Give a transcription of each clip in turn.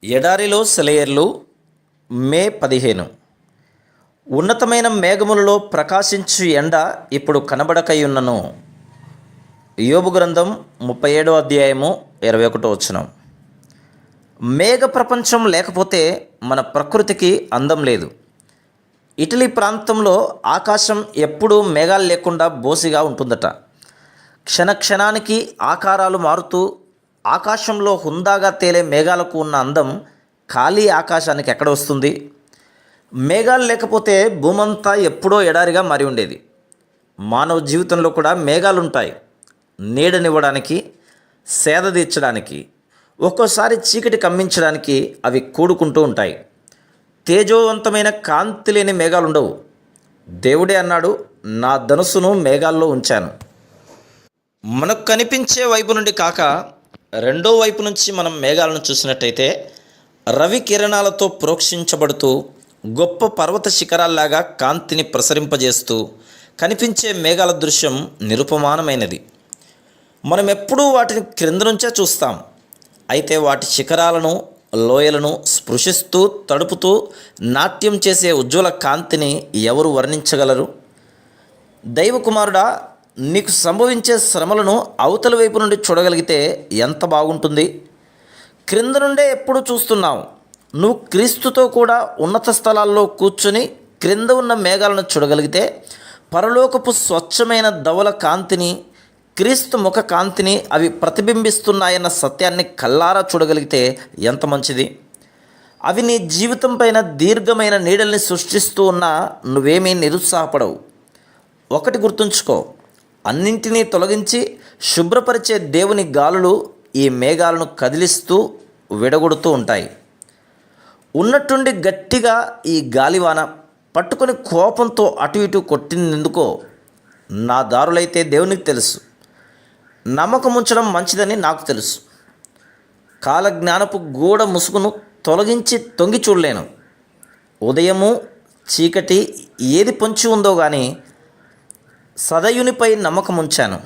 ఎడారిలో సెలయేర్లు. మే 15. ఉన్నతమైన మేఘములలో ప్రకాశించు ఎండ ఇప్పుడు కనబడకయున్నను. యోబు గ్రంథం 37వ అధ్యాయము 21వ. మేఘ ప్రపంచం లేకపోతే మన ప్రకృతికి అందం లేదు. ఇటలీ ప్రాంతంలో ఆకాశం ఎప్పుడూ మేఘాలు లేకుండా బోసిగా ఉంటుందట. క్షణక్షణానికి ఆకారాలు మారుతూ ఆకాశంలో హుందాగా తేలే మేఘాలకు ఉన్న అందం ఖాళీ ఆకాశానికి ఎక్కడ వస్తుంది? మేఘాలు లేకపోతే భూమంతా ఎప్పుడో ఎడారిగా మారి ఉండేది. మానవ జీవితంలో కూడా మేఘాలుంటాయి. నీడనివ్వడానికి, సేద తీర్చడానికి, ఒక్కోసారి చీకటి కమ్మించడానికి అవి కూడుకుంటూ ఉంటాయి. తేజోవంతమైన కాంతి లేని మేఘాలుండవు. దేవుడే అన్నాడు, నా ధనుసును మేఘాల్లో ఉంచాను. మనకు కనిపించే వైపు నుండి కాక రెండో వైపు నుంచి మనం మేఘాలను చూసినట్టయితే రవి కిరణాలతో ప్రోక్షించబడుతూ గొప్ప పర్వత శిఖరాల్లాగా కాంతిని ప్రసరింపజేస్తూ కనిపించే మేఘాల దృశ్యం నిరుపమానమైనది. మనం ఎప్పుడూ వాటిని క్రింద నుంచే చూస్తాం. అయితే వాటి శిఖరాలను, లోయలను స్పృశిస్తూ తడుపుతూ నాట్యం చేసే ఉజ్వల కాంతిని ఎవరు వర్ణించగలరు? దైవకుమారుడా, నీకు సంభవించే శ్రమలను అవతల వైపు నుండి చూడగలిగితే ఎంత బాగుంటుంది. క్రింద నుండే ఎప్పుడు చూస్తున్నావు. నువ్వు క్రీస్తుతో కూడా ఉన్నత స్థలాల్లో కూర్చొని క్రింద ఉన్న మేఘాలను చూడగలిగితే పరలోకపు స్వచ్ఛమైన ధవల కాంతిని, క్రీస్తు ముఖ కాంతిని అవి ప్రతిబింబిస్తున్నాయన్న సత్యాన్ని కల్లారా చూడగలిగితే ఎంత మంచిది. అవి నీ జీవితం పైన దీర్ఘమైన నీడల్ని సృష్టిస్తూ ఉన్నా నువ్వేమీ నిరుత్సాహపడవు. ఒకటి గుర్తుంచుకో, అన్నింటినీ తొలగించి శుభ్రపరిచే దేవుని గాలులు ఈ మేఘాలను కదిలిస్తూ విడగొడుతూ ఉంటాయి. ఉన్నట్టుండి గట్టిగా ఈ గాలివాన పట్టుకొని కోపంతో అటు ఇటు కొట్టిందెందుకో నా దారులైతే దేవునికి తెలుసు. నమ్మకం ఉంచడం మంచిదని నాకు తెలుసు. కాలజ్ఞానపు గూఢ ముసుగును తొలగించి తొంగి చూడలేను. ఉదయము చీకటి ఏది పొంచి ఉందో కానీ సదయునిపై నమ్మకం ఉంచాను.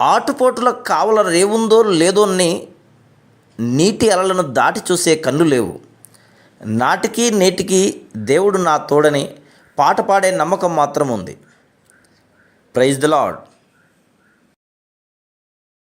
ఆటుపోటుల కావల రేవుందో లేదోని నీటి అలలను దాటి చూసే కన్ను లేవు. నాటికి నేటికి దేవుడు నా తోడని పాట పాడే నమ్మకం మాత్రం ఉంది. Praise the lord.